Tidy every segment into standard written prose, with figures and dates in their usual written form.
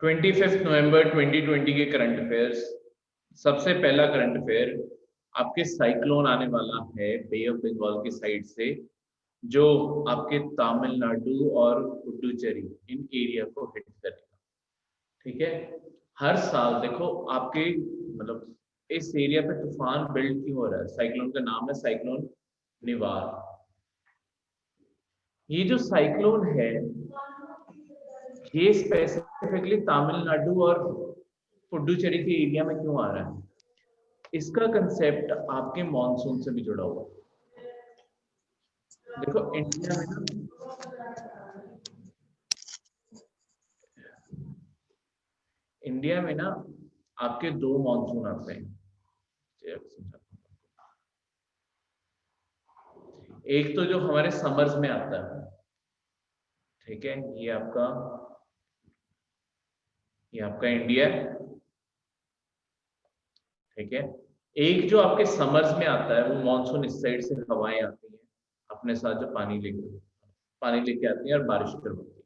25 नवंबर 2020 के current affairs. सबसे पहला करंट अफेयर, आपके साइक्लोन आने वाला है बे ऑफ बंगाल की साइड से, जो आपके तमिलनाडु और पुडुचेरी इन एरिया को हिट करेगा। ठीक है, हर साल देखो आपके मतलब इस एरिया पे तूफान बिल्ड क्यों हो रहा है। साइक्लोन का नाम है साइक्लोन निवार। ये जो साइक्लोन है ये स्पेसिफिकली तमिलनाडु और पुडुचेरी के एरिया में क्यों आ रहा है। इसका कंसेप्ट आपके मॉनसून से भी जुड़ा हुआ है। देखो इंडिया में ना आपके दो मॉनसून आते हैं। एक तो जो हमारे समर्स में आता है, ठीक है, ये आपका इंडिया है। ठीक है, एक जो आपके समर्स में आता है वो मॉनसून इस साइड से हवाएं आती हैं अपने साथ, जो पानी लेके आती हैं और बारिश करवाती है।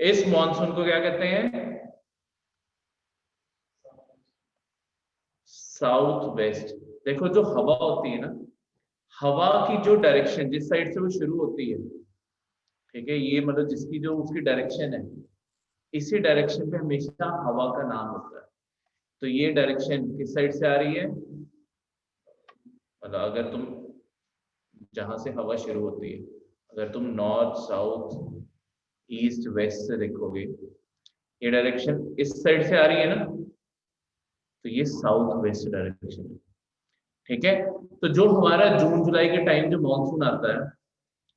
इस मॉनसून को क्या कहते हैं? South west. देखो जो हवा होती है ना, हवा की जो डायरेक्शन जिस साइड से वो शुरू होती है, ठीक है, ये मतलब जिसकी जो उसकी डायरेक्शन है, इसी डायरेक्शन पे हमेशा हवा का नाम होता है। तो ये डायरेक्शन किस साइड से आ रही है, मतलब अगर तुम जहां से हवा शुरू होती है, अगर तुम नॉर्थ साउथ ईस्ट वेस्ट से देखोगे, ये डायरेक्शन इस साइड से आ रही है ना, तो ये साउथ वेस्ट डायरेक्शन है। ठीक है, तो जो हमारा जून जुलाई के टाइम जो मानसून आता है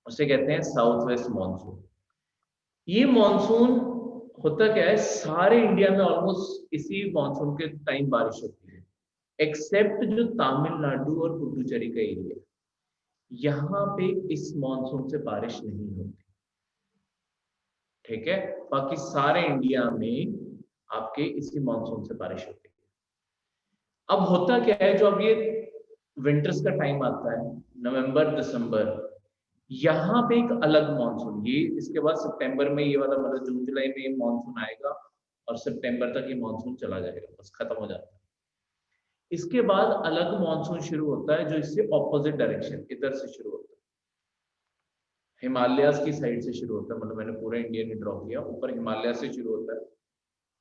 उसे कहते हैं साउथ वेस्ट मानसून। ये मानसून होता क्या है, सारे इंडिया में ऑलमोस्ट इसी मानसून के टाइम बारिश होती है, एक्सेप्ट जो तमिलनाडु और पुडुचेरी का एरिया, यहाँ पे इस मानसून से बारिश नहीं होती। ठीक है, बाकी सारे इंडिया में आपके इसी मानसून से बारिश होती है। अब होता क्या है, जो अब ये विंटर्स का टाइम आता है नवंबर दिसंबर, यहाँ पे एक अलग मानसून, ये इसके बाद सितंबर में ये वाला मतलब जून जुलाई में ये मानसून आएगा और सितंबर तक ये मानसून चला जाएगा, बस खत्म हो जाता है। इसके बाद अलग मानसून शुरू होता है जो इससे ऑपोजिट डायरेक्शन इधर से शुरू होता है, हिमालयाज की साइड से शुरू होता है। मतलब मैंने पूरा इंडिया नहीं ड्रॉ किया, ऊपर हिमालय से शुरू होता है,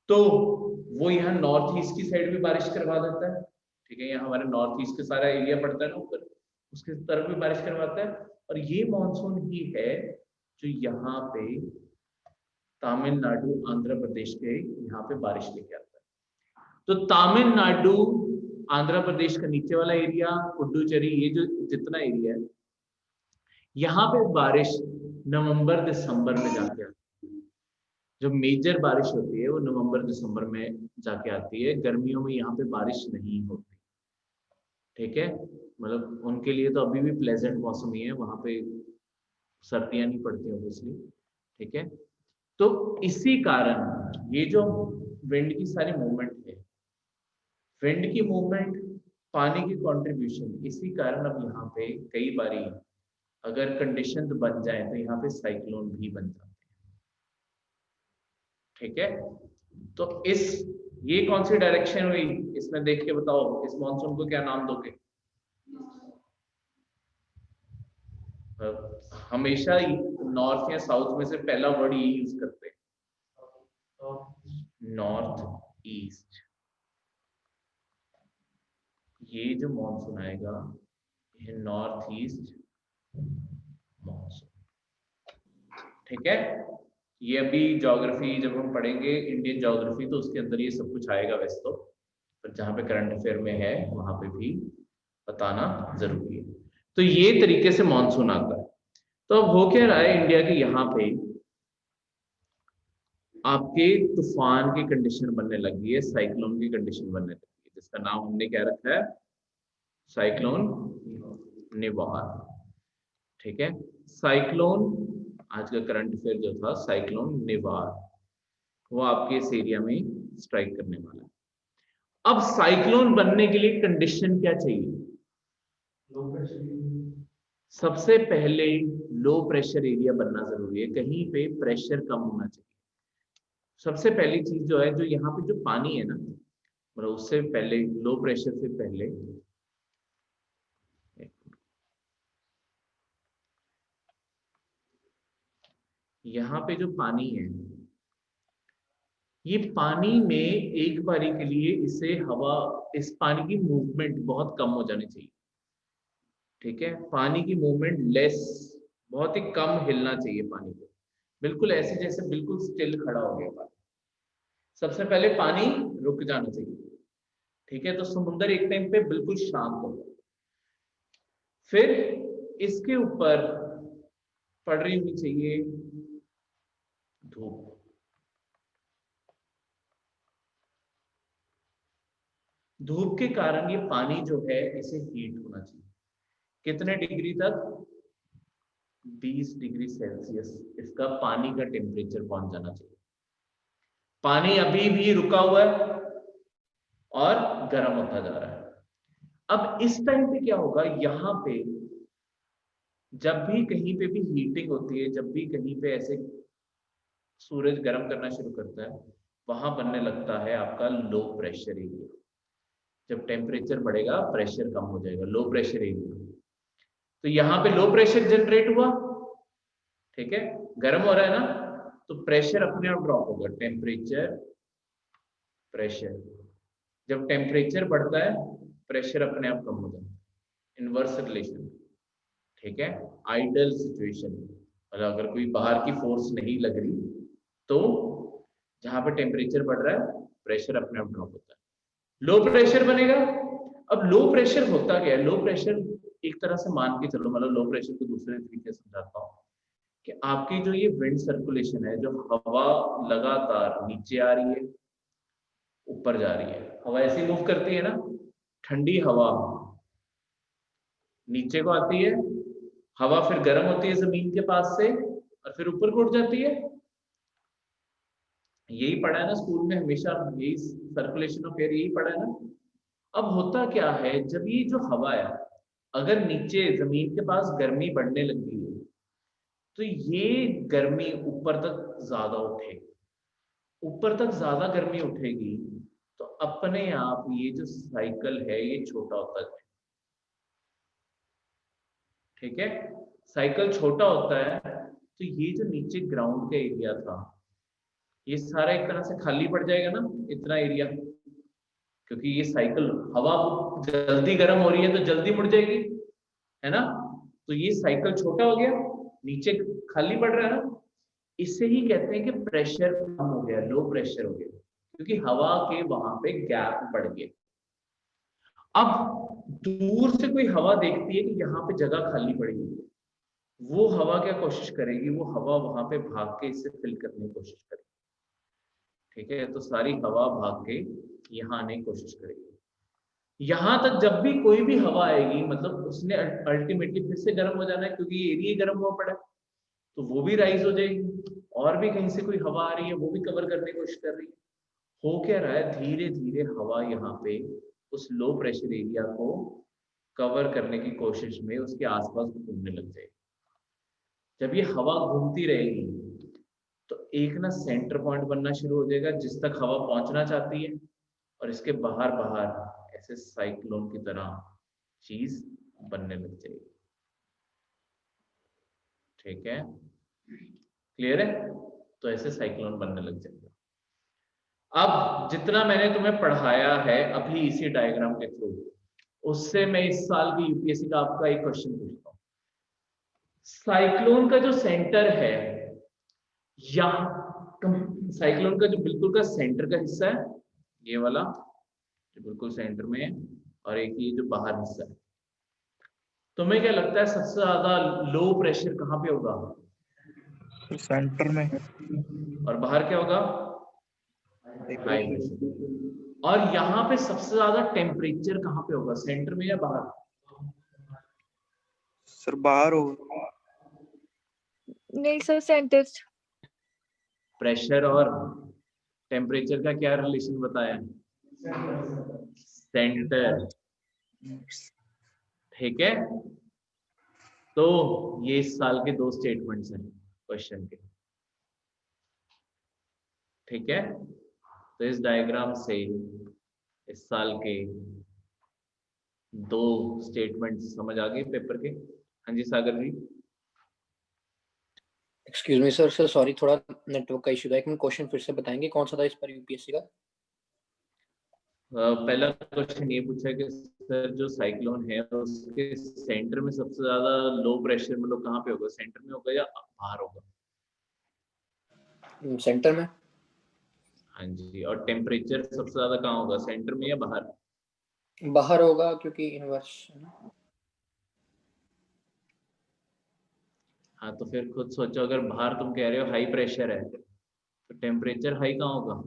तो वो यहाँ नॉर्थ ईस्ट की साइड भी बारिश करवा देता है। ठीक है, यहाँ हमारे नॉर्थ ईस्ट का सारा एरिया पड़ता है ना ऊपर, उसके तरफ भी बारिश करवाता है। और ये मानसून ही है जो यहाँ पे तमिलनाडु आंध्र प्रदेश के यहाँ पे बारिश लेके आता है। तो तमिलनाडु आंध्र प्रदेश का नीचे वाला एरिया, पुडुचेरी, ये जो जितना एरिया है, यहाँ पे बारिश नवंबर दिसंबर में जाके आती है। जो मेजर बारिश होती है वो नवंबर दिसंबर में जाके आती है, गर्मियों में यहाँ पे बारिश नहीं होती। ठीक है, मतलब उनके लिए तो अभी भी प्लेजेंट मौसम ही है, वहां पे सर्दियां नहीं पड़ती ऑब्वियसली। ठीक है, तो इसी कारण ये जो विंड की सारी मूवमेंट है, विंड की मूवमेंट, पानी की कंट्रीब्यूशन, इसी कारण अब यहाँ पे कई बारी अगर कंडीशन बन जाए तो यहाँ पे साइक्लोन भी बन जाते हैं। ठीक है, तो ये कौन सी डायरेक्शन हुई, इसमें देख के बताओ इस मॉनसून को क्या नाम दोगे। हमेशा नॉर्थ या साउथ में से पहला वर्ड ये यूज करते हैं, नॉर्थ ईस्ट। ये जो मॉनसून आएगा ये नॉर्थ ईस्ट मॉनसून। ठीक है, ये अभी ज्योग्राफी जब हम पढ़ेंगे इंडियन ज्योग्राफी तो उसके अंदर ये सब कुछ आएगा वैसे तो, पर जहाँ पे करंट अफेयर में है वहां पे भी बताना जरूरी है। तो ये तरीके से मॉनसून आता है। तो अब हो क्या रहा है इंडिया के यहाँ पे आपके तूफान की कंडीशन बनने लगी है, साइक्लोन की कंडीशन बनने लगी है, जिसका नाम हमने क्या रखा है, साइक्लोन निवार। ठीक है, साइक्लोन, आज का करंट अफेयर जो था साइक्लोन निवार, वो आपके इस एरिया में स्ट्राइक करने वाला है। अब साइक्लोन बनने के लिए कंडीशन क्या चाहिए, सबसे पहले लो प्रेशर एरिया बनना जरूरी है, कहीं पे प्रेशर कम होना चाहिए। सबसे पहली चीज जो है, जो यहाँ पे जो पानी है ना, मतलब उससे पहले, लो प्रेशर से पहले, यहाँ पे जो पानी है, ये पानी में एक बारी के लिए इसे हवा, इस पानी की मूवमेंट बहुत कम हो जानी चाहिए। ठीक है, पानी की मूवमेंट लेस, बहुत ही कम हिलना चाहिए पानी को, बिल्कुल ऐसे जैसे बिल्कुल स्टिल खड़ा हो गया पानी। सबसे पहले पानी रुक जाना चाहिए। ठीक है, तो समुंदर एक टाइम पे बिल्कुल शांत होगा। फिर इसके ऊपर पड़ रही होनी चाहिए धूप। धूप के कारण ये पानी जो है इसे हीट होना चाहिए। कितने डिग्री तक? 20 डिग्री सेल्सियस इसका पानी का टेम्परेचर पहुंच जाना चाहिए। पानी अभी भी रुका हुआ है और गर्म होता जा रहा है। अब इस टाइम पे क्या होगा, यहाँ पे जब भी कहीं पे भी हीटिंग होती है, जब भी कहीं पे ऐसे सूरज गर्म करना शुरू करता है, वहां बनने लगता है आपका लो प्रेशर एरिया। जब टेम्परेचर बढ़ेगा प्रेशर कम हो जाएगा, लो प्रेशर एरिया। तो यहाँ पे लो प्रेशर जनरेट हुआ, ठीक है, गर्म हो रहा है ना, तो प्रेशर अपने आप ड्रॉप होगा। टेम्परेचर, प्रेशर, जब टेम्परेचर बढ़ता है प्रेशर अपने आप कम हो जाता है। Inverse relation. ठीक है, आइडल सिचुएशन, मतलब अगर कोई बाहर की फोर्स नहीं लग रही, तो जहां पे टेम्परेचर बढ़ रहा है प्रेशर अपने आप ड्रॉप होता है, लो प्रेशर बनेगा। अब लो प्रेशर होता क्या है? लो प्रेशर एक तरह से मान के चलो, मतलब लो प्रेशर को दूसरे तरीके से समझाता हूँ, कि आपकी जो ये विंड सर्कुलेशन है, जो हवा लगातार नीचे आ रही है, ऊपर जा रही है, हवा ऐसी मूव करती है ना, ठंडी हवा नीचे को आती है, हवा फिर गर्म होती है जमीन के पास से और फिर ऊपर को उठ जाती है। यही पढ़ा है ना स्कूल में हमेशा, यही सर्कुलेशन ऑफ एयर यही पढ़ा है ना। अब होता क्या है, जब ये जो हवा है अगर नीचे जमीन के पास गर्मी बढ़ने लगी है, तो ये गर्मी ऊपर तक ज्यादा उठेगी। ऊपर तक ज्यादा गर्मी उठेगी तो अपने आप ये जो साइकिल है ये छोटा होता है। ठीक है, साइकिल छोटा होता है, तो ये जो नीचे ग्राउंड का एरिया था ये सारा एक तरह से खाली पड़ जाएगा ना, इतना एरिया, क्योंकि ये साइकिल, हवा जल्दी गर्म हो रही है तो जल्दी मुड़ जाएगी, है ना। तो ये साइकिल छोटा हो गया, नीचे खाली पड़ रहा है ना, इससे ही कहते हैं कि प्रेशर कम हो गया, लो प्रेशर हो गया, क्योंकि हवा के वहां पे गैप बढ़ गया। अब दूर से कोई हवा देखती है कि यहाँ पे जगह खाली पड़ी है, वो हवा क्या कोशिश करेगी, वो हवा वहां पे भाग के इसे फिल करने की कोशिश करेगी। ठीक है, तो सारी हवा भाग के यहाँ आने की कोशिश करेगी। यहाँ तक जब भी कोई भी हवा आएगी, मतलब उसने अल्टीमेटली फिर से गर्म हो जाना है, क्योंकि ये एरिया गर्म हुआ पड़ा है, तो वो भी राइज हो जाएगी। और भी कहीं से कोई हवा आ रही है, वो भी कवर करने की कोशिश कर रही है। हो क्या रहा है, धीरे धीरे हवा यहाँ पे उस लो प्रेशर एरिया को कवर करने की कोशिश में उसके आसपास घूमने लग जाएगी। जब ये हवा घूमती रहेगी तो एक ना सेंटर पॉइंट बनना शुरू हो जाएगा जिस तक हवा पहुंचना चाहती है, और इसके बाहर बाहर ऐसे साइक्लोन की तरह चीज बनने लग जाएगी। ठीक है, क्लियर है? तो ऐसे साइक्लोन बनने लग जाएगा। अब जितना मैंने तुम्हें पढ़ाया है अभी इसी डायग्राम के थ्रू, उससे मैं इस साल की यूपीएससी का आपका एक क्वेश्चन पूछता हूँ। साइक्लोन का जो सेंटर है, यहाँ साइक्लोन का जो बिल्कुल का सेंटर का हिस्सा है, ये वाला जो बिल्कुल सेंटर में है, और एक ये जो बाहर हिस्सा है, तुम्हें क्या लगता है सबसे ज्यादा लो प्रेशर कहाँ पे होगा? सेंटर में। और बाहर क्या होगा? High pressure. और यहाँ पे सबसे ज्यादा टेम्परेचर कहाँ पे होगा, सेंटर में या बाहर? सर बाहर हो। नहीं सर, सेंटर। प्रेशर और टेम्परेचर का क्या रिलेशन बताया? सेंटर। ठीक है, तो ये इस साल के दो स्टेटमेंट्स हैं क्वेश्चन के। ठीक है, तो इस डायग्राम से इस साल के 2 स्टेटमेंट समझ आ गए पेपर के। हाँ जी सागर जी। एक्सक्यूज मी सर, सॉरी थोड़ा नेटवर्क का इशू था। एक मिनट, क्वेश्चन फिर से बताएंगे कौन सा था इस पर यूपीएससी का? पहला क्वेश्चन ये पूछा कि सर जो साइक्लोन है उसके सेंटर में सबसे ज्यादा लो प्रेशर मतलब कहाँ पे होगा, सेंटर में होगा या बाहर होगा? सेंटर में। हाँ जी, और टेम्परेचर सबसे ज्यादा कहाँ होगा, सेंटर में या बाहर? बाहर होगा क्योंकि इनवर्स है ना। हाँ तो फिर खुद सोचो, अगर बाहर तुम कह रहे हो हाई प्रेशर है तो टेम्परेचर हाई कहाँ होगा?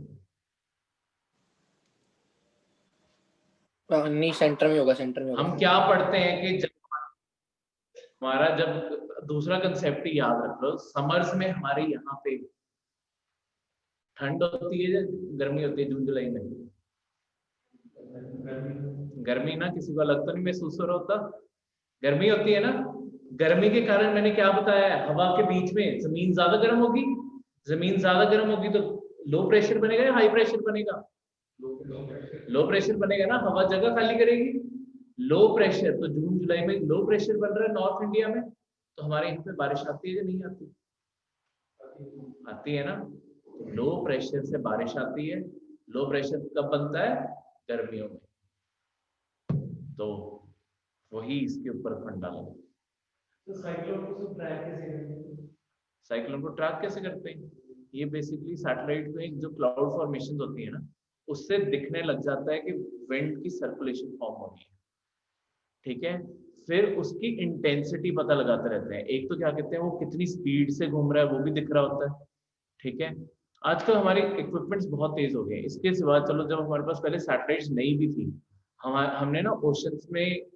नहीं, सेंटर में होगा, सेंटर में होगा। हम क्या पढ़ते हैं कि जब हमारा जब दूसरा कंसेप्ट ही याद रख लो, समर्स में हमारे यहाँ पे ठंड होती है या गर्मी होती है? जून जुलाई में गर्मी ना, किसी को अलग तो नहीं महसूस हो रहा होता? गर्मी होती है ना। गर्मी के कारण मैंने क्या बताया है, हवा के बीच में जमीन ज्यादा गर्म होगी, जमीन ज्यादा गर्म होगी तो लो प्रेशर बनेगा या हाई प्रेशर बनेगा? लो प्रेशर बनेगा ना, हवा जगह खाली करेगी। लो प्रेशर, तो जून जुलाई में लो प्रेशर बन रहा है नॉर्थ इंडिया में, तो हमारे यहाँ पे बारिश आती है या नहीं आती? आती है ना। लो प्रेशर से बारिश आती है। लो प्रेशर कब बनता है? गर्मियों में। तो वही इसके ऊपर फंडा लगा। तो साइक्लोन को ट्रैक कैसे करेंगे? साइक्लोन को ट्रैक कैसे करते हैं? ये बेसिकली सैटेलाइट में जो क्लाउड फॉर्मेशन होती है ना, उससे दिखने लग जाता है कि विंड की सर्कुलेशन फॉर्म हो रही है। ठीक है, फिर उसकी इंटेंसिटी पता लगाते रहते हैं। एक तो क्या कहते हैं, वो कितनी स्पीड से घूम रहा है वो भी दिख रहा होता है। ठीक है, आजकल हमारे इक्विपमेंट्स बहुत तेज हो गए हैं। इसके सिवा चलो, जब हमारे पास पहले सैटेलाइट्स नहीं भी थी, हमने ना ओशंस में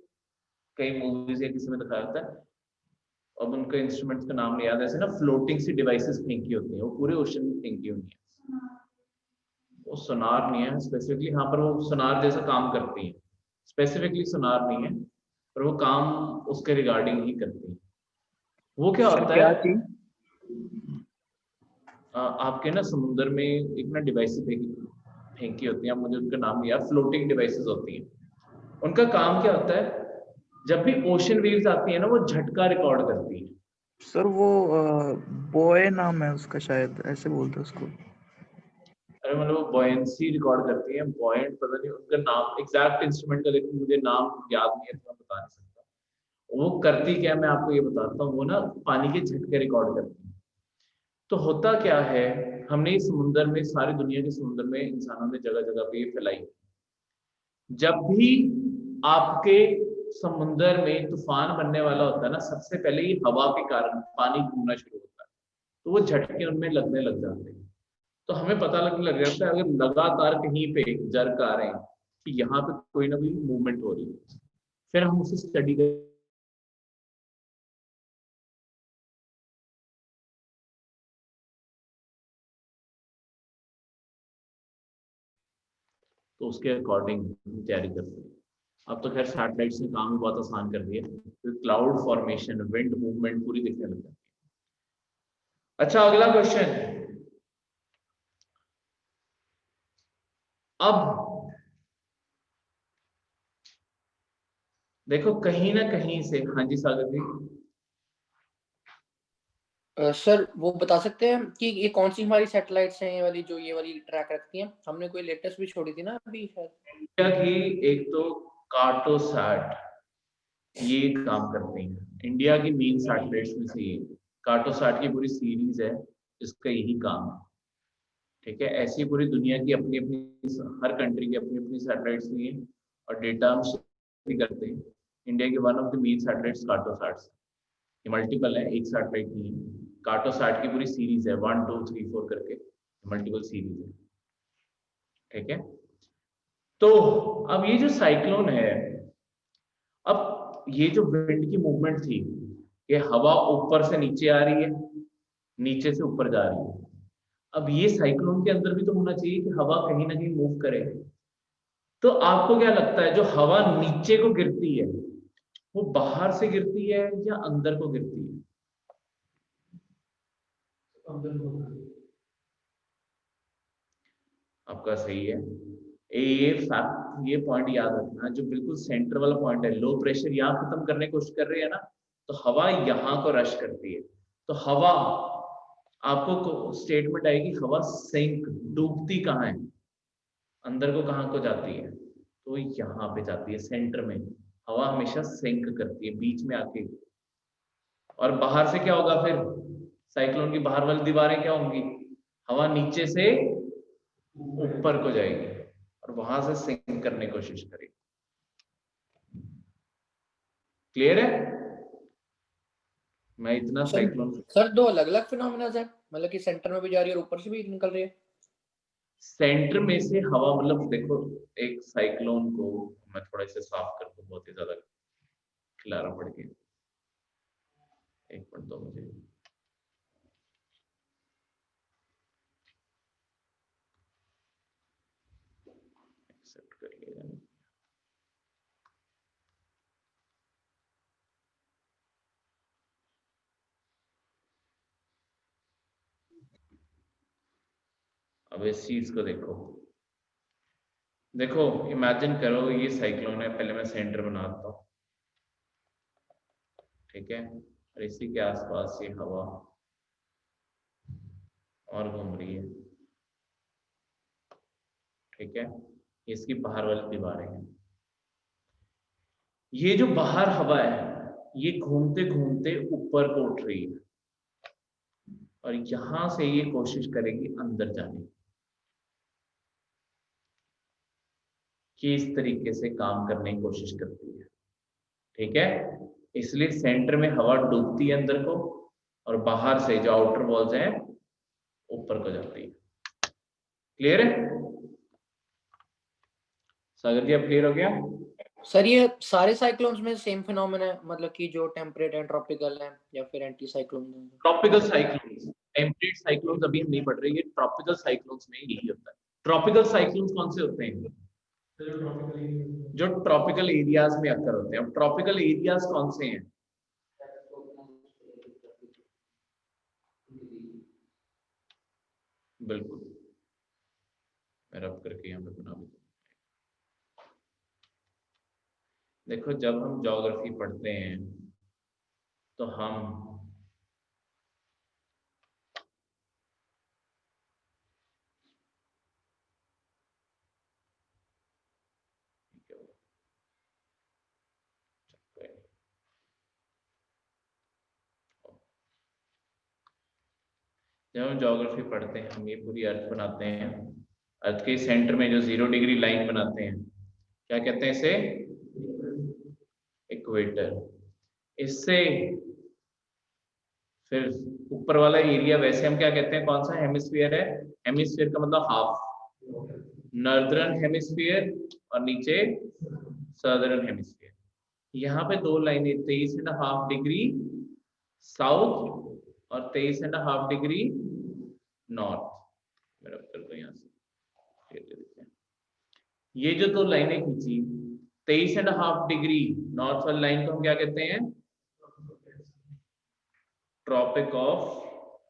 कई मूवीज या किसी में दिखाया होता है, अब उनके इंस्ट्रूमेंट्स का नाम नहीं याद, ऐसे ना फ्लोटिंग सी डिवाइसेस फेंकी होती हैं, वो पूरे ओशन में फेंकी हुई है। वो सोनार नहीं है स्पेसिफिकली, हाँ पर वो सोनार जैसा काम करती है। स्पेसिफिकली सोनार नहीं है, पर वो काम उसके रिगार्डिंग ही करती है। वो क्या सर होता क्या है, चीज? आपके ना समुद्र में एक ना डिवाइस फेंकी होती है, मुझे उनका नाम नहीं याद, फ्लोटिंग डिवाइसेस होती हैं। उनका काम क्या होता है, जब भी ओशन वेव्स आती है ना, वो झटका रिकॉर्ड करती है। सर वो बॉय नाम है उसका, शायद ऐसे बोलते हैं उसको। अरे मतलब वो बॉयंसी रिकॉर्ड करती है, बॉयंट पता नहीं उनका नाम एग्जैक्ट इंस्ट्रूमेंट का, लेकिन मुझे नाम याद नहीं है तो मैं बता नहीं सकता। वो करती क्या, मैं आपको ये बताता हूँ। वो ना पानी के झटके रिकॉर्ड करती है। तो होता क्या है, हमने इस समुद्र में, सारी दुनिया के समुद्र में इंसानों ने जगह जगह पे ये फैलाई। जब भी आपके समुद्र में तूफान बनने वाला होता है ना, सबसे पहले ये हवा के कारण पानी घूमना शुरू होता है, तो वो झटके उनमें लगने लग जाते हैं। तो हमें पता लगने लग जाता है, अगर लगातार कहीं पे जर्क आ रहे हैं कि यहाँ पे कोई ना कोई मूवमेंट हो रही है, फिर हम उसे स्टडी कर, तो उसके अकॉर्डिंग तैयारी करते हैं। अब तो खैर सैटेलाइट्स ने काम भी बहुत आसान कर दिया, तो क्लाउड फॉर्मेशन, विंड मूवमेंट पूरी दिखने लग जाती है। अच्छा, अगला क्वेश्चन। अब देखो कहीं ना कहीं से, हाँ जी सागर जी। सर वो बता सकते हैं कि ये कौन सी हमारी सैटेलाइट्स हैं, ये वाली जो ये वाली ट्रैक रखती हैं? हमने कोई लेटेस्ट भी छोड़ी थी ना अभी शायद। इंडिया की एक तो कार्टोसैट, ये काम करते हैं। इंडिया की मेन सैटेलाइट्स में से ये कार्टोसैट की पूरी सीरीज है, इसका यही काम है। ठीक है, ऐसी पूरी दुनिया की अपनी अपनी, हर कंट्री की अपनी अपनी सैटेलाइट्स हुई है और डेटा हम शेयर भी करते हैं। इंडिया की one of the main satellites Cartosats, ये मल्टीपल है, एक सैटेलाइट नहीं है। कार्टोसैट की पूरी सीरीज है, 1 2 3 4 करके मल्टीपल सीरीज है। ठीक है, तो अब ये जो साइक्लोन है, अब ये जो विंड की मूवमेंट थी, ये हवा ऊपर से नीचे आ रही है, नीचे से ऊपर जा रही है। अब ये साइक्लोन के अंदर भी तो होना चाहिए कि हवा कहीं ना कहीं मूव करे। तो आपको क्या लगता है, जो हवा नीचे को गिरती है वो बाहर से गिरती है या अंदर को गिरती है? अंदर को। आपका सही है। ये पॉइंट याद रखना, जो बिल्कुल सेंटर वाला पॉइंट है, लो प्रेशर यहाँ खत्म करने की कोशिश कर रही है ना, तो हवा यहाँ को रश करती है, तो हवा आपको स्टेटमेंट आएगी हवा सिंक, डूबती कहाँ है, अंदर को कहाँ को जाती है, तो यहाँ पे जाती है सेंटर में। हवा हमेशा सिंक करती है बीच में आके। और बाहर से क्या होगा फिर, साइक्लोन की बाहर वाली दीवारें क्या होंगी, हवा नीचे से ऊपर को जाएगी और वहां से सिंक करने की कोशिश करेगी। क्लियर है? मैं इतना साइक्लोन सर दो अलग अलग फिनोमेना है, मतलब कि सेंटर में भी जा रही है और ऊपर से भी निकल रही है। सेंटर में से हवा, मतलब देखो एक साइक्लोन को मैं थोड़ा इसे साफ कर दूं, बहुत ही ज्यादा खिलारा पड़ गया, एक मिनट दो मुझे। एक्सेप्ट कर लिया। अब इस चीज को देखो, देखो इमेजिन करो ये साइक्लोन है, पहले मैं सेंटर बनाता हूँ, ठीक है, और इसी के आसपास ये हवा और घूम रही है, ठीक है, ये इसकी बाहर वाली दीवारें हैं। ये जो बाहर हवा है ये घूमते घूमते ऊपर को उठ रही है और यहां से ये कोशिश करेगी अंदर जाने की, कि इस तरीके से काम करने की कोशिश करती है, ठीक है। इसलिए सेंटर में हवा डूबती है अंदर को और बाहर से जो आउटर वॉल्स हैं ऊपर को जाती है। क्लियर है सागर जी? अब क्लियर हो गया? सर ये सारे साइक्लोन्स में सेम फिनोमेना है, मतलब कि जो टेम्परेट एंड ट्रॉपिकल है या फिर एंटी साइक्लोन है? ट्रॉपिकल साइक्लोन्स, टेम्परेट साइक्लोन्स अभी हम नहीं पढ़ रहे, ये ट्रॉपिकल साइक्लोन्स में यही होता है। ट्रॉपिकल साइक्लोन्स कौन से होते हैं? जो ट्रॉपिकल एरियाज में अक्कर होते हैं। अब ट्रॉपिकल एरियाज कौन से हैं? बिल्कुल, मैं रब करके यहाँ पे बना भी दूँ। देखो जब हम ज्योग्राफी पढ़ते हैं तो हम जब हम ज्योग्राफी पढ़ते हैं हम ये पूरी अर्थ बनाते हैं, अर्थ के सेंटर में जो 0 डिग्री लाइन बनाते हैं, क्या कहते हैं इसे? इक्वेटर। इससे फिर ऊपर वाला एरिया वैसे हम क्या कहते हैं, कौन सा हेमिस्फीयर है? हेमिस्फीयर का मतलब हाफ, नॉर्दर्न हेमिस्फीयर और नीचे सदर्न हेमिस्फीयर। यहाँ पे दो लाइनें 23.5 डिग्री साउथ और 23.5 डिग्री नॉर्थ। मेरा कर दो यहाँ से, ये जो दो लाइनें खींची 23.5 डिग्री नॉर्थ वाली लाइन को हम क्या कहते हैं? ट्रॉपिक ऑफ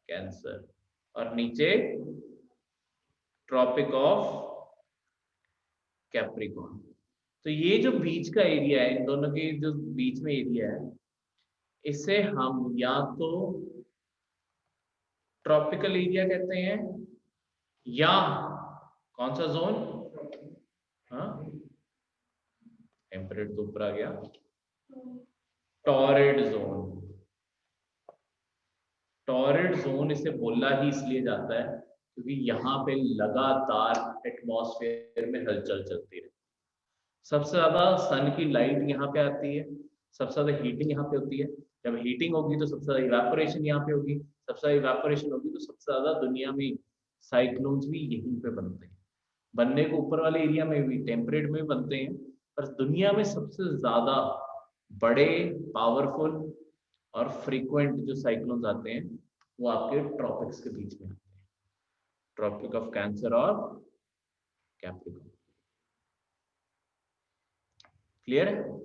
कैंसर, और नीचे ट्रॉपिक ऑफ कैप्रिकॉर्न। तो ये जो बीच का एरिया है, इन दोनों के जो बीच में एरिया है, इसे हम या तो ट्रॉपिकल एरिया कहते हैं या कौन सा जोन? हाँ, टेम्परेट तो ऊपर आ गया, टॉरिड जोन। टॉरिड जोन इसे बोला ही इसलिए जाता है क्योंकि यहाँ पे लगातार एटमॉस्फेयर में हलचल चलती है, सबसे ज्यादा सन की लाइट यहाँ पे आती है, सबसे ज्यादा हीटिंग यहाँ पे होती है। जब हीटिंग होगी तो सबसे ज्यादा इवेपोरेशन यहाँ पे होगी, सबसे ज्यादा इवेपोरेशन होगी तो सबसे ज्यादा दुनिया में साइक्लोन्स भी यहीं पे बनते हैं। बनने को ऊपर वाले एरिया में भी टेम्परेट में बनते हैं, पर दुनिया में सबसे ज्यादा बड़े, पावरफुल और फ्रीक्वेंट जो साइक्लोन्स आते हैं वो आपके ट्रॉपिक्स के बीच में आते हैं, ट्रॉपिक ऑफ कैंसर और कैप्रिकॉर्न। क्लियर है?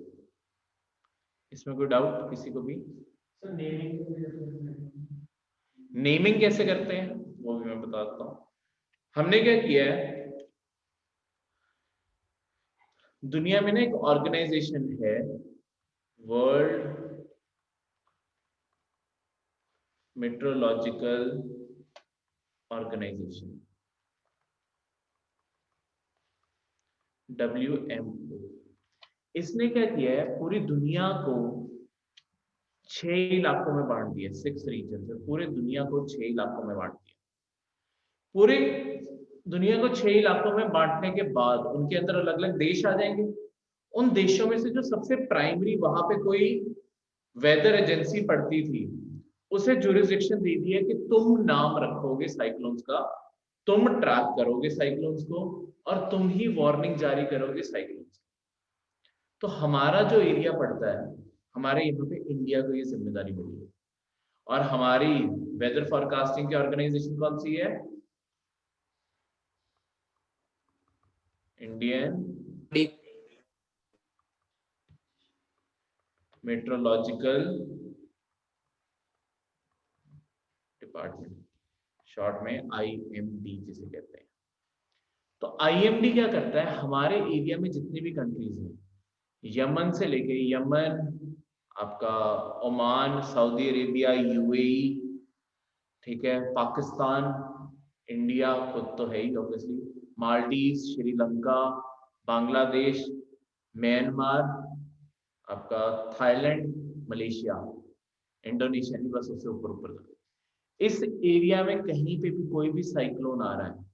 इसमें कोई डाउट किसी को भी? सर नेमिंग कैसे करते हैं वो भी मैं बताता हूँ। हमने क्या किया है, दुनिया में ना एक ऑर्गेनाइजेशन है, वर्ल्ड मेट्रोलॉजिकल ऑर्गेनाइजेशन, WMO। इसने क्या किया है, पूरी दुनिया को 6 इलाकों में बांट दिया, 6 रीजन है, पूरे दुनिया को 6 इलाकों में बांट दिया। पूरे दुनिया को 6 इलाकों में बांटने के बाद उनके अंदर अलग अलग देश आ जाएंगे। उन देशों में से जो सबसे प्राइमरी वहां पे कोई वेदर एजेंसी पड़ती थी, उसे जुरिस्डिक्शन दे दी है कि तुम नाम रखोगे साइक्लोन्स का, तुम ट्रैक करोगे साइक्लोन्स को, और तुम ही वार्निंग जारी करोगे साइक्लोन्स की। तो हमारा जो एरिया पड़ता है, हमारे यहाँ पे इंडिया को ये जिम्मेदारी मिली है। और हमारी वेदर फोरकास्टिंग की ऑर्गेनाइजेशन कौन सी है? इंडियन मेट्रोलॉजिकल डिपार्टमेंट, शॉर्ट में IMD जिसे कहते हैं। तो IMD क्या करता है, हमारे एरिया में जितनी भी कंट्रीज हैं, यमन से लेके यमन, आपका ओमान, सऊदी अरेबिया, UAE, ठीक है, पाकिस्तान, इंडिया खुद तो है ही ऑब्वियसली, मालदीव, श्रीलंका, बांग्लादेश, म्यांमार, आपका थाईलैंड, मलेशिया, इंडोनेशिया नहीं, बस उससे ऊपर ऊपर तक। इस एरिया में कहीं पे भी कोई भी साइक्लोन आ रहा है,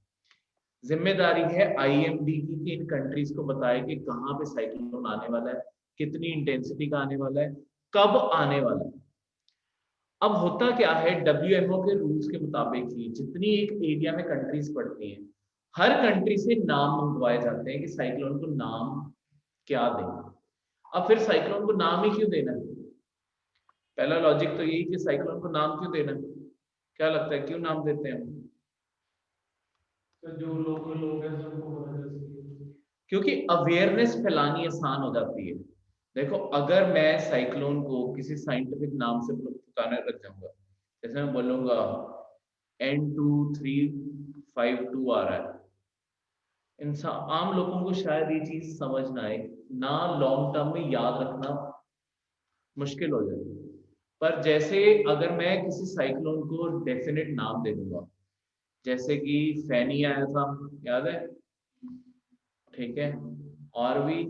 जिम्मेदारी है IMD की कि इन कंट्रीज को बताए कि कहाँ पे साइक्लोन आने वाला है, कितनी इंटेंसिटी का आने वाला है, कब आने वाला है। अब होता क्या है, WMO के रूल्स के मुताबिक ही जितनी एक एरिया में कंट्रीज पड़ती हैं, हर कंट्री से नाम मंगवाए जाते हैं कि साइक्लोन को नाम क्या दें। अब फिर साइक्लोन को नाम ही क्यों देना है? पहला लॉजिक तो यही कि साइक्लोन को नाम क्यों देना है? क्या लगता है क्यों नाम देते हैं हम? तो जो लोकल लोग हैं सबको पता चल सके। क्योंकि अवेयरनेस फैलानी आसान हो जाती है। देखो, अगर मैं साइक्लोन को किसी साइंटिफिक नाम से पुकारने लग जाऊंगा, जैसे मैं बोलूंगा N2352 आ रहा है, इंसान आम लोगों को शायद ये चीज समझ ना आए, ना लॉन्ग टर्म में याद रखना मुश्किल हो जाए। पर जैसे अगर मैं किसी साइक्लोन को डेफिनेट नाम दे दूंगा, जैसे कि फैनी आया था, याद है, ठीक है, और भी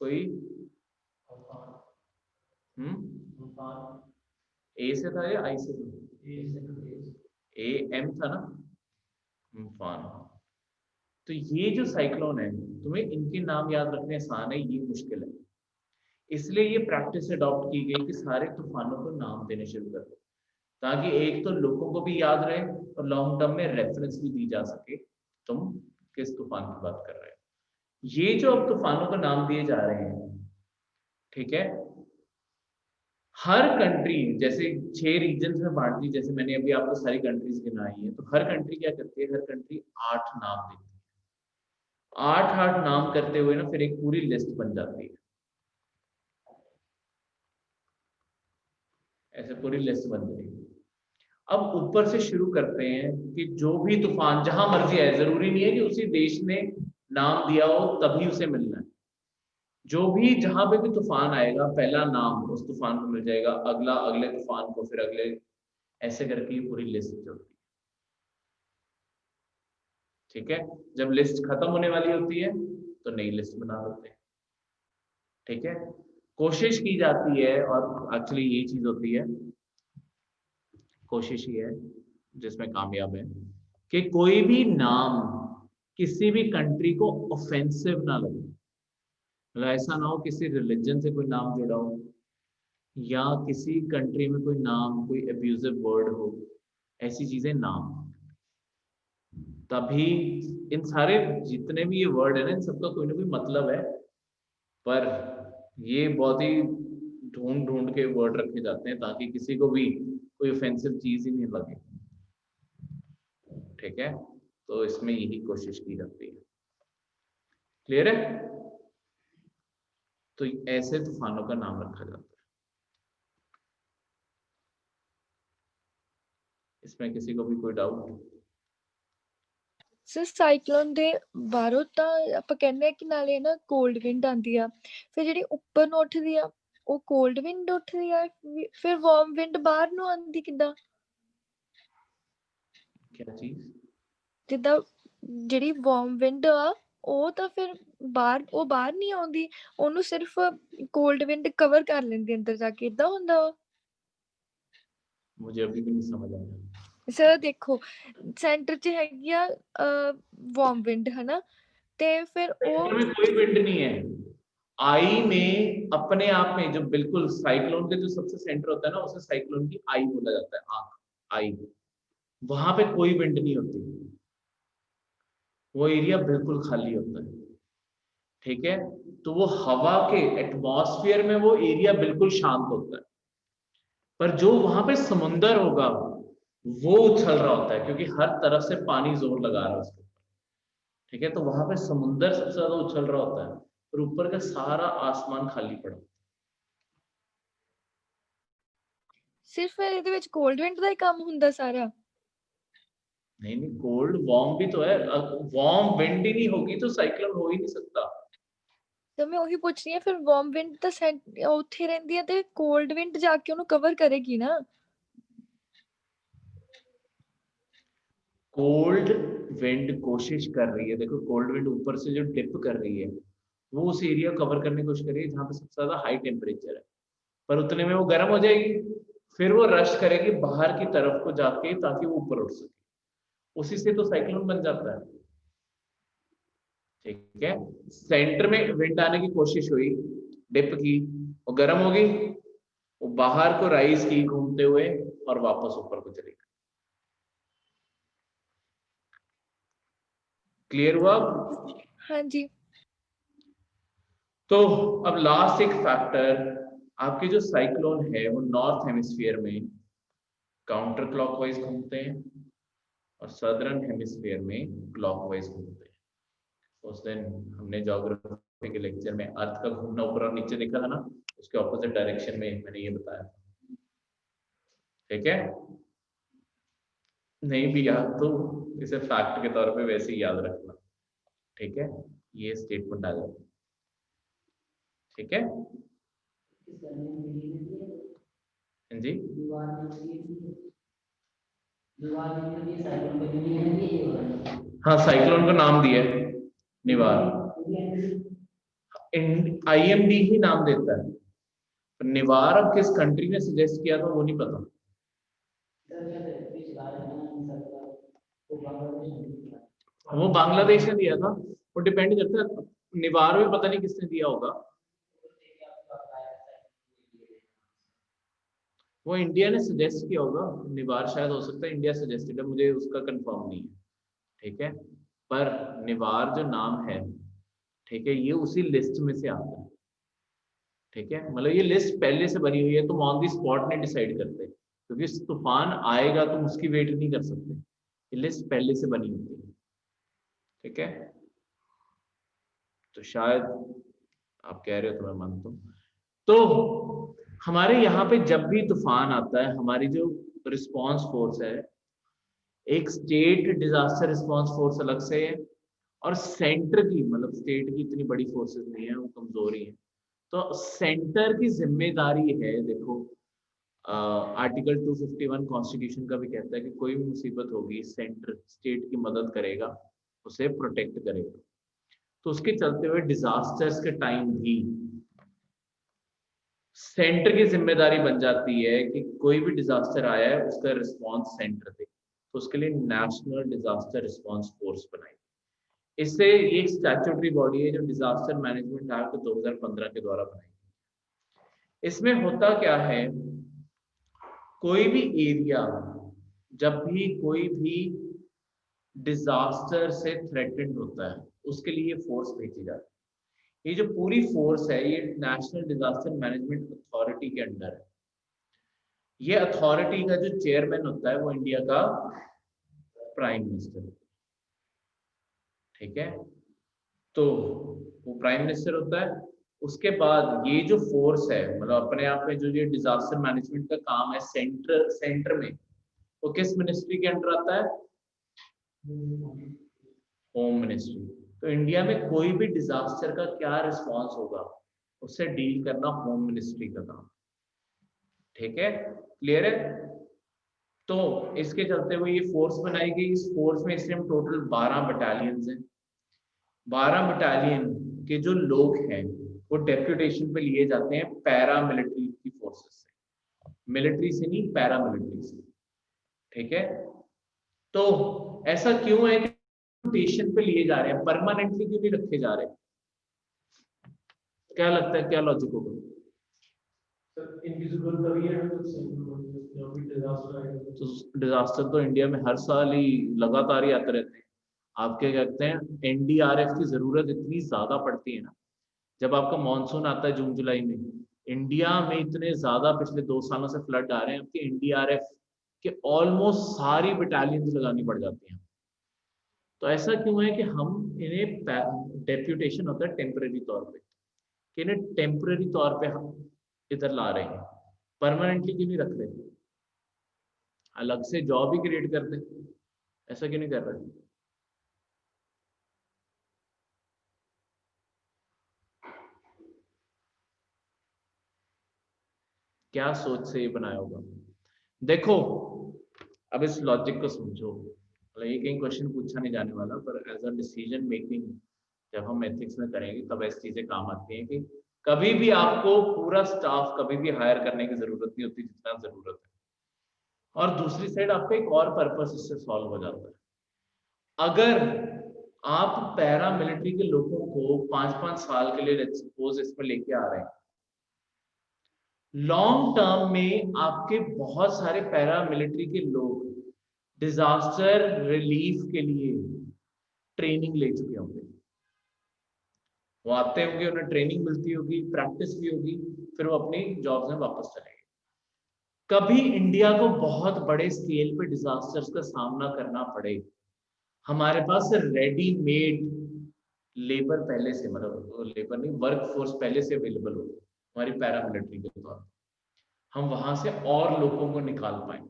कोई, ए से था या आई से था? AM था ना, अम्फान। तो ये जो साइक्लोन है, तुम्हें इनके नाम याद रखने आसान है, ये मुश्किल है। इसलिए ये प्रैक्टिस अडॉप्ट की गई कि सारे तूफानों को नाम देने शुरू कर दो, ताकि एक तो लोगों को भी याद रहे और लॉन्ग टर्म में रेफरेंस भी दी जा सके तुम किस तूफान की बात कर रहे हो। ये जो अब तूफानों को नाम दिए जा रहे हैं, ठीक है, हर कंट्री जैसे 6 रीजन्स में बांट दी, जैसे मैंने अभी आपको सारी कंट्रीज गिनाई है, तो हर कंट्री क्या करती है, हर कंट्री 8 नाम देती है। 8 नाम करते हुए ना फिर एक पूरी लिस्ट बन जाती है, ऐसे पूरी लिस्ट बन गई। अब ऊपर से शुरू करते हैं कि जो भी तूफान जहां मर्जी आए, जरूरी नहीं है कि उसी देश ने नाम दिया हो तभी उसे मिलना है। जो भी जहां पे भी तूफान आएगा, पहला नाम उस तूफान को मिल जाएगा, अगला अगले तूफान को, फिर अगले, ऐसे करके पूरी लिस्ट चलती है। ठीक है, जब लिस्ट खत्म होने वाली होती है तो नई लिस्ट बना देते हैं। ठीक है, कोशिश की जाती है, और एक्चुअली ये चीज होती है, कोशिश ही है जिसमें कामयाब है, कि कोई भी नाम किसी भी कंट्री को ऑफेंसिव ना लगे। मतलब ऐसा ना हो किसी रिलीजन से कोई नाम जुड़ा हो, या किसी कंट्री में कोई नाम, कोई अब्यूजिव वर्ड हो, ऐसी चीजें ना हो। तभी इन सारे जितने भी ये वर्ड है ना, इन सबका कोई ना कोई मतलब है, पर ये बहुत ही ढूंढ ढूंढ के वर्ड रखे जाते हैं ताकि किसी को भी कोई ऑफेंसिव चीज ही नहीं लगे। ठीक है, तो इसमें यही कोशिश की जाती है। क्लियर है? तो ऐसे तूफानों का नाम रखा जाता है। इसमें किसी को भी कोई डाउट? ਸਰ ਸਾਈਕਲੋਨ ਦੇ ਬਾਹਰੋਂ ਤਾਂ ਆਪਾਂ ਕਹਿੰਦੇ ਆ ਕਿ ਨਾਲੇ ਨਾ ਕੋਲਡ ਵਿੰਡ ਆਉਂਦੀ ਆ, ਫਿਰ ਜਿਹੜੀ ਉੱਪਰ ਨੂੰ ਉੱਠਦੀ ਆ ਉਹ ਕੋਲਡ ਵਿੰਡ ਉੱਠਦੀ ਆ, ਫਿਰ ਵਾਰਮ ਵਿੰਡ ਬਾਹਰ ਨੂੰ ਆਉਂਦੀ ਕਿੱਦਾਂ? क्या चीज? ਜਿੱਦਾਂ ਜਿਹੜੀ ਵਾਰਮ ਵਿੰਡ ਆ ਉਹ ਤਾਂ ਫਿਰ ਬਾਹਰ ਨਹੀਂ ਆਉਂਦੀ, ਉਹਨੂੰ ਸਿਰਫ ਕੋਲਡ ਵਿੰਡ ਕਵਰ ਕਰ ਲੈਂਦੀ ਅੰਦਰ ਜਾ ਕੇ, ਇਦਾਂ ਹੁੰਦਾ ਵਾ? मुझे अभी भी नहीं समझ आया। ਸਰ ਦੇਖੋ ਸੈਂਟਰ 'ਚ ਹੈਗੀ ਆ ਵਾਰਮ ਵਿੰਡ ਹਨਾ, ਤੇ ਫਿਰ ਉਹ सेंटर में कोई विंड नहीं है। आई में अपने आप में जो बिल्कुल साइक्लोन के जो सबसे सेंटर होता है ना, उसे साइक्लोन की आई बोला जाता है, आंख, आई। वहां पे कोई विंड नहीं होती, वो एरिया बिल्कुल खाली होता है, ठीक है। तो वो हवा के एटमॉस्फेयर में वो एरिया बिल्कुल शांत होता है, पर जो वहां पे समुंदर होगा वो उछल रहा होता है, क्योंकि हर तरफ से पानी जोर लगा रहा है उसके ऊपर, ठीक है। तो वहां पे समुंदर सबसे ज्यादा उछल रहा होता है और ऊपर का सारा आसमान खाली पड़ा। ਸਿਰਫ ਇਹਦੇ ਵਿੱਚ ਕੋਲਡ ਵਿੰਡ ਦਾ ਹੀ ਕੰਮ ਹੁੰਦਾ ਸਾਰਾ? नहीं नहीं, कोल्ड वार्म भी तो है। वार्म विंड ही नहीं होगी तो साइक्लोन हो ही नहीं सकता। ਤਾਂ ਮੈਂ ਉਹੀ ਪੁੱਛ ਰਹੀ ਹਾਂ, ਫਿਰ ਵਾਰਮ ਵਿੰਡ ਤਾਂ ਉੱਥੇ ਰਹਿੰਦੀ ਹੈ ਤੇ ਕੋਲਡ ਵਿੰਡ ਜਾ ਕੇ ਉਹਨੂੰ ਕਵਰ ਕਰੇਗੀ ਨਾ। कोल्ड विंड कोशिश कर रही है, देखो कोल्ड विंड ऊपर से जो डिप कर रही है वो उस एरिया कवर करने की कोशिश कर रही है जहां पे सबसे ज्यादा हाई टेम्परेचर है, पर उतने में वो गर्म हो जाएगी, फिर वो रश करेगी बाहर की तरफ को जाके ताकि वो ऊपर उठ सके, उसी से तो साइक्लोन बन जाता है, ठीक है। सेंटर में विंड आने की कोशिश हुई, डिप की, वो गर्म हो गई, वो बाहर को राइज की घूमते हुए और वापस ऊपर को चली गई। क्लियर हुआ? हाँ जी। तो अब लास्ट एक फैक्टर, आपके जो साइक्लोन है वो नॉर्थ हेमिस्फीयर में काउंटर क्लॉकवाइज घूमते हैं और सदर्न हेमिस्फीयर में क्लॉकवाइज घूमते हैं। उस दिन हमने ज्योग्राफी के लेक्चर में अर्थ का घूमना ऊपर और नीचे देखा था ना, उसके ऑपोजिट डायरेक्शन में मैंने ये बताया, ठीक है। नहीं भी याद तो इसे फैक्ट के तौर पे वैसे ही याद रखना, ठीक है। ये स्टेटमेंट आ जाता है, ठीक है जी। हाँ, साइक्लोन का नाम दिया है निवार, IMD ही नाम देता है, निवार अब किस कंट्री ने सजेस्ट किया था वो नहीं पता। वो बांग्लादेश ने दिया था, वो डिपेंड करता है, निवार में पता नहीं किसने दिया होगा, वो इंडिया ने सजेस्ट किया होगा, निवार शायद हो सकता है इंडिया सजेस्टेड है, मुझे उसका कंफर्म नहीं है, ठीक है। पर निवार जो नाम है, ठीक है, ये उसी लिस्ट में से आता है, ठीक है। मतलब ये लिस्ट पहले से बनी हुई है, तुम ऑन दी स्पॉट नहीं डिसाइड करते, क्योंकि तूफान आएगा तुम उसकी वेट नहीं कर सकते, ये लिस्ट पहले से बनी होती है, ठीक है। तो शायद आप कह रहे हो तो मैं मानता हूँ। तो हमारे यहाँ पे जब भी तूफान आता है, हमारी जो रिस्पांस फोर्स है, एक स्टेट डिजास्टर रिस्पांस फोर्स अलग से है और सेंटर की, मतलब स्टेट की इतनी बड़ी फोर्सेस नहीं है, वो कमजोरी है, तो सेंटर की जिम्मेदारी है। देखो आर्टिकल 251 कॉन्स्टिट्यूशन का भी कहता है कि कोई भी मुसीबत होगी सेंटर स्टेट की मदद करेगा, उसे प्रोटेक्ट करेगा। तो उसके चलते हुए डिजास्टर्स के टाइम भी सेंटर की जिम्मेदारी बन जाती है कि कोई भी डिजास्टर आया है उसका रिस्पांस सेंटर दे, तो उसके लिए नेशनल डिजास्टर रिस्पांस फोर्स बनाई। इससे ये एक स्टैट्यूटरी बॉडी है जो डिजास्टर मैनेजमेंट एक्ट 2015 के द्वारा बनाई गई। इसमें होता क्या है, कोई भी एरिया जब भी कोई भी डिजास्टर से थ्रेटेंड होता है उसके लिए फोर्स भेजी जाती है। ये जो पूरी फोर्स है ये नेशनल डिजास्टर मैनेजमेंट अथॉरिटी के अंडर है। ये अथॉरिटी का जो चेयरमैन होता है वो इंडिया का प्राइम मिनिस्टर, ठीक है। तो वो प्राइम मिनिस्टर होता है। उसके बाद ये जो फोर्स है, मतलब अपने आप में जो ये डिजास्टर मैनेजमेंट का काम है सेंटर में, वो किस मिनिस्ट्री के अंडर आता है? Home ministry. तो इंडिया में कोई भी डिजास्टर का क्या रिस्पॉन्स होगा, उससे डील करना होम मिनिस्ट्री का काम। ठीक है, क्लियर है? तो इसके चलते हुए ये फोर्स बनाई गई। इस फोर्स में इसलिए हम टोटल 12 बटालियंस हैं। 12 बटालियन के जो लोग हैं वो डेप्यूटेशन पे लिए जाते हैं पैरा मिलिट्री की फोर्सेस से, मिलिट्री से नहीं, पैरा मिलिट्री से। ठीक है, तो ऐसा क्यों है कि डेप्यूटेशन पे लिए जा रहे हैं, परमानेंटली क्यों नहीं रखे जा रहे? क्या लगता है, क्या लॉजिक होगा? सर इनकी जरूरत तभी है जब भी डिजास्टर आएगा। तो डिजास्टर तो इंडिया में हर साल ही लगातार ही आते रहते हैं। आप क्या कहते हैं, एनडीआरएफ की जरूरत इतनी ज्यादा पड़ती है ना, जब आपका मॉनसून आता है जून जुलाई में, इंडिया में इतने ज्यादा पिछले 2 सालों से फ्लड आ रहे हैं कि एनडीआरएफ के ऑलमोस्ट सारी बटालियंस लगानी पड़ जाती हैं। तो ऐसा क्यों है कि हम इन्हें डेप्यूटेशन होता है टेम्परेरी तौर पे, कि इन्हें टेम्परेरी तौर पे हम इधर ला रहे हैं, परमानेंटली क्यों नहीं रख रहे? अलग से जॉब ही क्रिएट कर दे, ऐसा क्यों नहीं कर रहे? क्या सोच से ये बनाया होगा? देखो अब इस लॉजिक को समझो, मतलब ये कहीं क्वेश्चन पूछा नहीं जाने वाला, पर एज अ डिसीजन मेकिंग जब हम एथिक्स में करेंगे तब ऐसी चीजें काम आती हैं कि कभी भी आपको पूरा स्टाफ कभी भी हायर करने की जरूरत नहीं होती जितना जरूरत है, और दूसरी साइड आपका एक और पर्पस इससे सॉल्व हो जाता है। अगर आप पैरा मिलिट्री के लोगों को 5-5 साल के लिए सपोज इसमें लेके आ रहे हैं, लॉन्ग टर्म में आपके बहुत सारे पैरा मिलिट्री के लोग डिजास्टर रिलीफ के लिए ट्रेनिंग ले चुके होंगे, वो आते होंगे, उन्हें ट्रेनिंग मिलती होगी, प्रैक्टिस भी होगी, फिर वो अपनी जॉब्स में वापस चलेंगे। कभी इंडिया को बहुत बड़े स्केल पे डिजास्टर्स का सामना करना पड़े, हमारे पास रेडीमेड लेबर पहले से, मतलब लेबर नहीं, वर्क फोर्स पहले से अवेलेबल हो हमारी पैरामिलिट्री के तौर पर, हम वहां से और लोगों को निकाल पाए।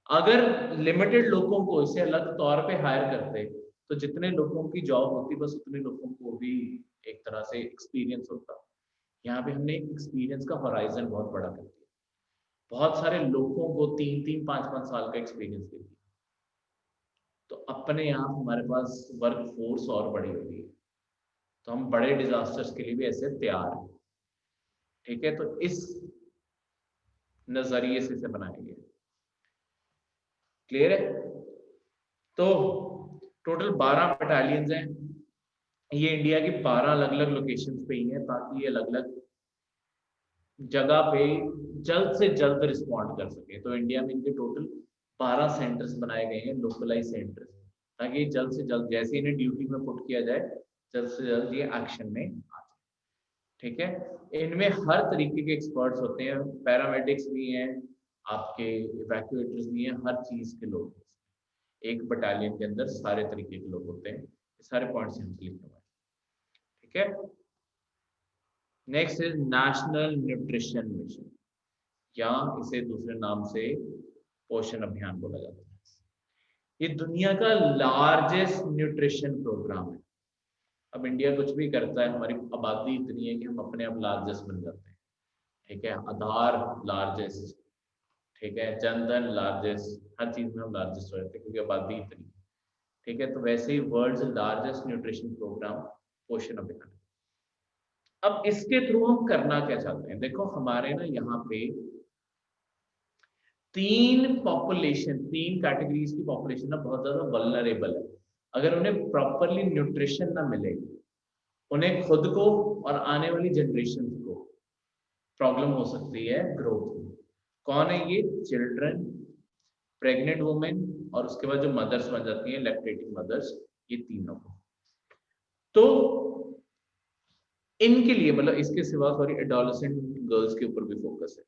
अगर लिमिटेड लोगों को इसे अलग तौर पे हायर करते तो जितने लोगों की जॉब होती बस उतने लोगों को भी एक तरह से एक्सपीरियंस होता। यहाँ पे हमने एक्सपीरियंस का होराइजन बहुत बड़ा कर दिया, बहुत सारे लोगों को 3-3, 5-5 साल का एक्सपीरियंस दे दिया, तो अपने आप हमारे पास वर्क फोर्स और बड़ी हो गई है, तो हम बड़े डिजास्टर्स के लिए भी ऐसे तैयार हैं। ठीक है, तो इस नजरिए से इसे बनाया गया। क्लियर है? तो टोटल 12 बटालियंस हैं, ये इंडिया की 12 अलग अलग लोकेशंस पे ही है, ताकि ये अलग अलग जगह पे जल्द से जल्द रिस्पॉन्ड कर सके। तो इंडिया में इनके टोटल 12 सेंटर्स बनाए गए हैं, लोकलाइज सेंटर्स, ताकि जल्द से जल्द जैसे इन्हें ड्यूटी में पुट किया जाए, जल्द से जल्द ये एक्शन में आ जाए। ठीक है, इनमें हर तरीके के एक्सपर्ट्स होते हैं, पैरामेडिक्स भी हैं, आपके इवैक्यूएटर्स भी हैं, हर चीज के लोग एक बटालियन के अंदर सारे तरीके के लोग होते हैं। सारे पॉइंट्स यहाँ लिखे हुए हैं। ठीक है, next is national nutrition mission, या इसे दूसरे नाम से पोषण अभियान बोला जाता है। ये दुनिया का लार्जेस्ट न्यूट्रिशन प्रोग्राम है। अब इंडिया कुछ भी करता है, हमारी आबादी इतनी है कि हम अपने आप लार्जेस्ट बन जाते हैं। ठीक है, आधार लार्जेस्ट, ठीक है, जनधन लार्जेस्ट, हर चीज में हम लार्जेस्ट हो जाते हैं क्योंकि आबादी इतनी। ठीक है, तो वैसे ही वर्ल्ड लार्जेस्ट न्यूट्रिशन प्रोग्राम पोषण अभियान। अब इसके थ्रू हम करना क्या चाहते हैं? देखो हमारे ना यहाँ पे 3 कैटेगरीज की पॉपुलेशन ना बहुत ज्यादा वल्नरेबल है। अगर उन्हें प्रॉपरली न्यूट्रिशन ना मिले, उन्हें खुद को और आने वाली जनरेशन को प्रॉब्लम हो सकती है ग्रोथ में। कौन है ये? चिल्ड्रन, प्रेग्नेंट वुमेन, और उसके बाद जो मदर्स बन जाती हैं, लैक्टेटिंग मदर्स, ये तीनों को। तो इनके लिए, मतलब इसके सिवा सॉरी एडोलेसेंट गर्ल्स के ऊपर भी फोकस है।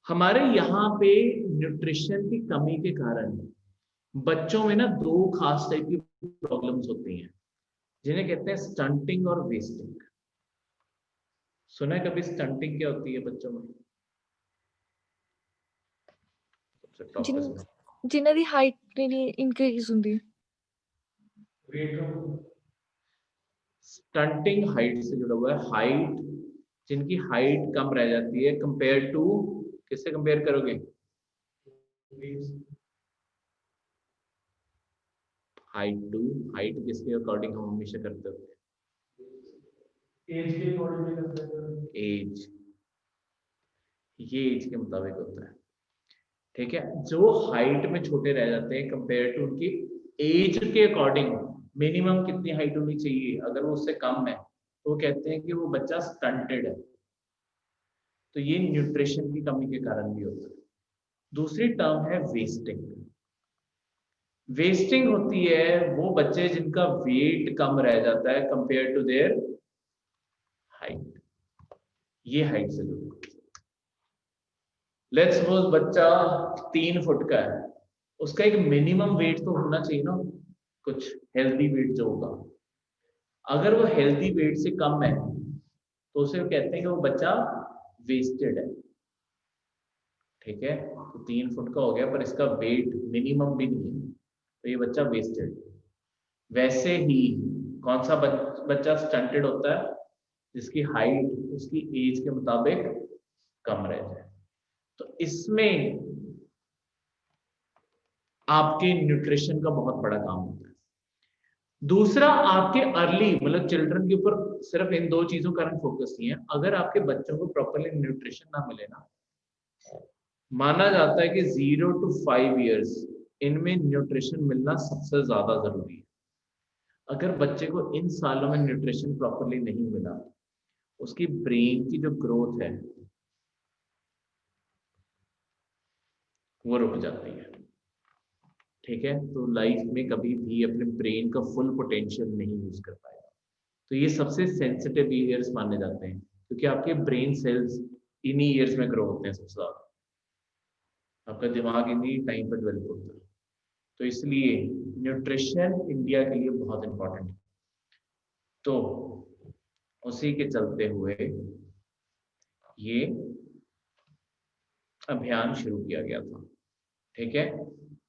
हमारे यहाँ पे न्यूट्रिशन की कमी के कारण बच्चों में ना 2 खास टाइप की प्रॉब्लम्स होती हैं, जिन्हें कहते हैं स्टंटिंग और वेस्टिंग। सुना है कभी स्टंटिंग क्या होती है बच्चों में? जिन्हां दी हाइट नहीं इंक्रीज हुंदी। वेट कम, स्टंटिंग हाइट से जुड़ा हुआ है, हाइट जिनकी हाइट कम रह जाती है कंपेयर टू, किससे कंपेयर करोगे? हाइट टू, हाइट किसके अकॉर्डिंग हम हमेशा करते होते हैं? एज के अकॉर्डिंग करते हैं। एज, ये एज के मुताबिक होता है, ठीक है। जो हाइट में छोटे रह जाते हैं कंपेयर टू उनकी एज के अकॉर्डिंग, मिनिमम कितनी हाइट होनी चाहिए, अगर वो उससे कम है तो वो कहते हैं कि वो बच्चा स्टंटेड है। तो ये न्यूट्रिशन की कमी के कारण भी होता है। दूसरी टर्म है वेस्टिंग। वेस्टिंग होती है वो बच्चे जिनका वेट कम रह जाता है कंपेयर टू देयर हाइट, ये हाइट से जुड़ा। लेट्स सपोज बच्चा 3 फुट का है, उसका एक मिनिमम वेट तो होना चाहिए ना, कुछ हेल्दी वेट जो होगा। अगर वो हेल्दी वेट से कम है तो उसे कहते हैं कि वो बच्चा वेस्टेड है, ठीक है। तो 3 फुट का हो गया पर इसका वेट मिनिमम भी नहीं है, तो ये बच्चा वेस्टेड। वैसे ही कौन सा बच्चा स्टंटेड होता है? जिसकी हाइट उसकी एज के मुताबिक कम रह जाए। तो इसमें आपके न्यूट्रिशन का बहुत बड़ा काम होता है। दूसरा, आपके अर्ली मतलब चिल्ड्रन के ऊपर सिर्फ इन 2 चीजों का फोकस नहीं है। अगर आपके बच्चों को प्रॉपरली न्यूट्रिशन ना मिले ना, माना जाता है कि 0 to 5 years इनमें न्यूट्रिशन मिलना सबसे ज्यादा जरूरी है। अगर बच्चे को इन सालों में न्यूट्रिशन प्रॉपरली नहीं मिला, उसकी ब्रेन की जो ग्रोथ है वो रुक जाती है, ठीक है। तो लाइफ में कभी भी अपने ब्रेन का फुल पोटेंशियल नहीं यूज कर पाएगा। तो ये सबसे सेंसिटिव ईयर्स माने जाते हैं, क्योंकि आपके ब्रेन सेल्स इन्हीं ईयर्स में ग्रो होते हैं सबसे ज्यादा, आपका दिमाग इन्हीं टाइम पर डेवलप होता है। तो इसलिए न्यूट्रिशन इंडिया के लिए बहुत इंपॉर्टेंट है। तो उसी के चलते हुए ये अभियान शुरू किया गया था, ठीक है।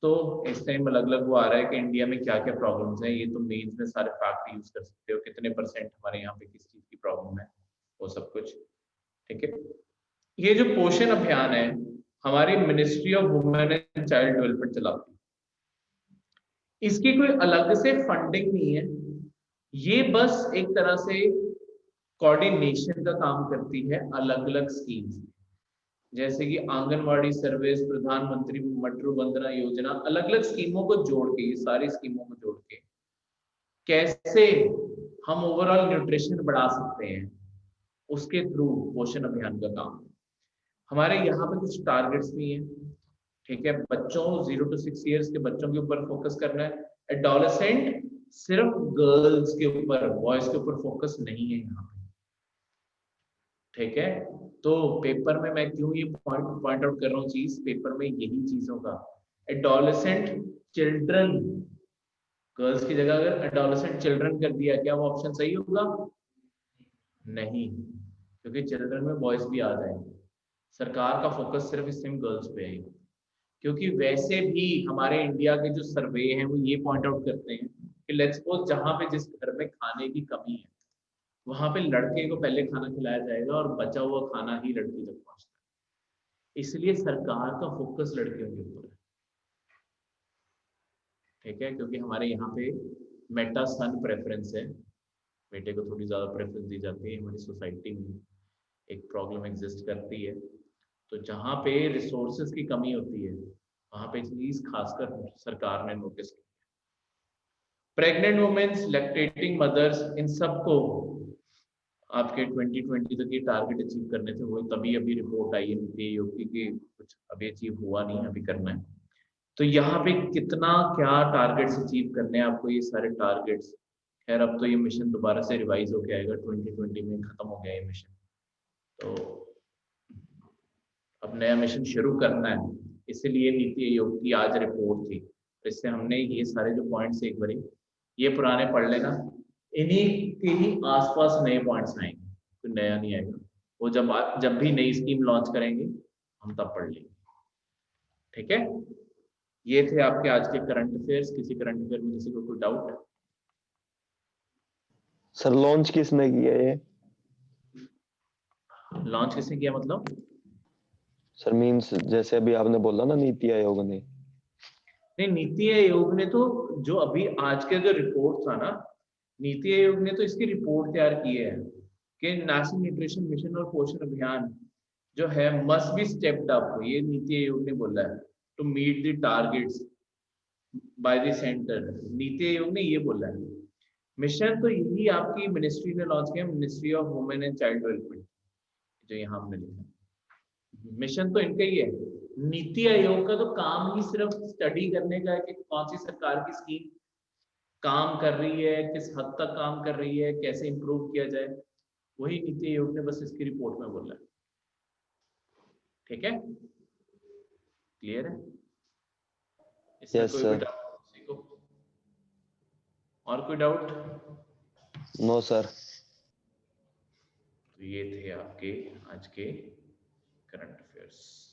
तो इस टाइम अलग अलग वो आ रहा है कि इंडिया में क्या क्या प्रॉब्लम्स हैं। ये तो मेंस में सारे फैक्ट यूज कर सकते हो, कितने % हमारे यहाँ पे किस चीज की प्रॉब्लम है, वो सब कुछ, ठीक है। ये जो पोषण अभियान है हमारी ministry of women and child development चलाती है। इसकी कोई अलग से फंडिंग नहीं है, ये बस एक तरह से कोऑर्डिनेशन का काम करती है अलग अलग स्कीम्स, जैसे कि आंगनवाड़ी सर्विस, प्रधानमंत्री मटरू वंदना योजना, अलग अलग स्कीमों को जोड़ के, ये सारी स्कीमों को जोड़ के कैसे हम ओवरऑल न्यूट्रिशन बढ़ा सकते हैं, उसके थ्रू पोषण अभियान का काम। हमारे यहाँ पे कुछ टारगेट्स भी हैं, ठीक है। बच्चों 0 to 6 years के बच्चों के ऊपर फोकस करना है। एडोलेसेंट सिर्फ गर्ल्स के ऊपर, बॉयज के ऊपर फोकस नहीं है यहाँ पे, ठीक है। तो पेपर में मैं क्यों ये पॉइंट आउट कर रहा हूँ चीज, पेपर में यही चीजों का एडोलेसेंट चिल्ड्रन, गर्ल्स की जगह अगर एडोलेसेंट चिल्ड्रन कर दिया, क्या वो ऑप्शन सही होगा? नहीं, क्योंकि चिल्ड्रन में बॉयज भी आ जाएंगे। सरकार का फोकस सिर्फ इस टाइम गर्ल्स पे है, क्योंकि वैसे भी हमारे इंडिया के जो सर्वे हैं वो ये पॉइंट आउट करते हैं कि लेट्स सपोज जहाँ पे जिस घर में खाने की कमी है वहां पे लड़के को पहले खाना खिलाया जाएगा और बचा हुआ खाना ही लड़की तक पहुंचता है। इसलिए सरकार का फोकस लड़कियों के ऊपर है, ठीक है। क्योंकि हमारे यहाँ पे मेटा सन प्रेफरेंस है, बेटे को थोड़ी ज्यादा प्रेफरेंस दी जाती है। हमारी सोसाइटी में एक प्रॉब्लम एग्जिस्ट करती है, तो जहाँ पे रिसोर्सेज की कमी होती है वहां पे चीज खासकर सरकार ने नोटिस की। प्रेग्नेंट वुमेन्स, लैक्टेटिंग मदर्स, इन सबको आपके 2020 तक ये टारगेट अचीव करने थे। वो तभी अभी रिपोर्ट आई है नीति आयोग की कि कुछ अभी अचीव हुआ नहीं, अभी करना है। तो यहाँ पे कितना क्या टारगेट्स अचीव करने हैं आपको, ये सारे टारगेट्स। खैर अब तो ये मिशन दोबारा से रिवाइज होके आएगा, 2020 में खत्म हो गया ये मिशन, तो अब नया मिशन शुरू करना है। इसीलिए नीति आयोग की आज रिपोर्ट थी, तो इससे हमने ये सारे जो पॉइंट्स एक बारी ये पुराने पढ़ लेना, इन्हीं के ही आसपास नए पॉइंट्स आएंगे, तो नया नहीं आएगा। वो जब भी नई स्कीम लॉन्च करेंगे हम तब पढ़ लेंगे, ठीक है। ये थे आपके आज के करंट अफेयर्स। किसी करंट अफेयर में किसी को कोई डाउट है? सर लॉन्च किसने किया ये? लॉन्च किसने किया मतलब? सर मीन्स जैसे अभी आपने बोला ना नीति आयोग ने। नहीं, नीति आयोग ने तो जो अभी आज के जो रिपोर्ट था ना, नीति आयोग ने तो इसकी रिपोर्ट तैयार की है कि नेशनल न्यूट्रिशन मिशन और पोषण अभियान जो है मस्ट बी स्टेप्ड अप, ये नीति आयोग ने बोला है, to meet the targets by the centre. नीति आयोग ने ये बोला है। मिशन तो यही आपकी मिनिस्ट्री ने लॉन्च किया, ministry of women and child development, जो यहाँ हमने लिखा। मिशन तो इनका ही है। नीति आयोग का तो काम ही सिर्फ स्टडी करने का है कि कौन सी सरकार की स्कीम काम कर रही है, किस हद तक काम कर रही है, कैसे इंप्रूव किया जाए, वही नीति आयोग ने बस इसकी रिपोर्ट में बोला है। ठीक है, क्लियर है? इसमें Yes, कोई sir. डाउट किसी को? और कोई डाउट? No sir. तो ये थे आपके आज के करंट अफेयर्स।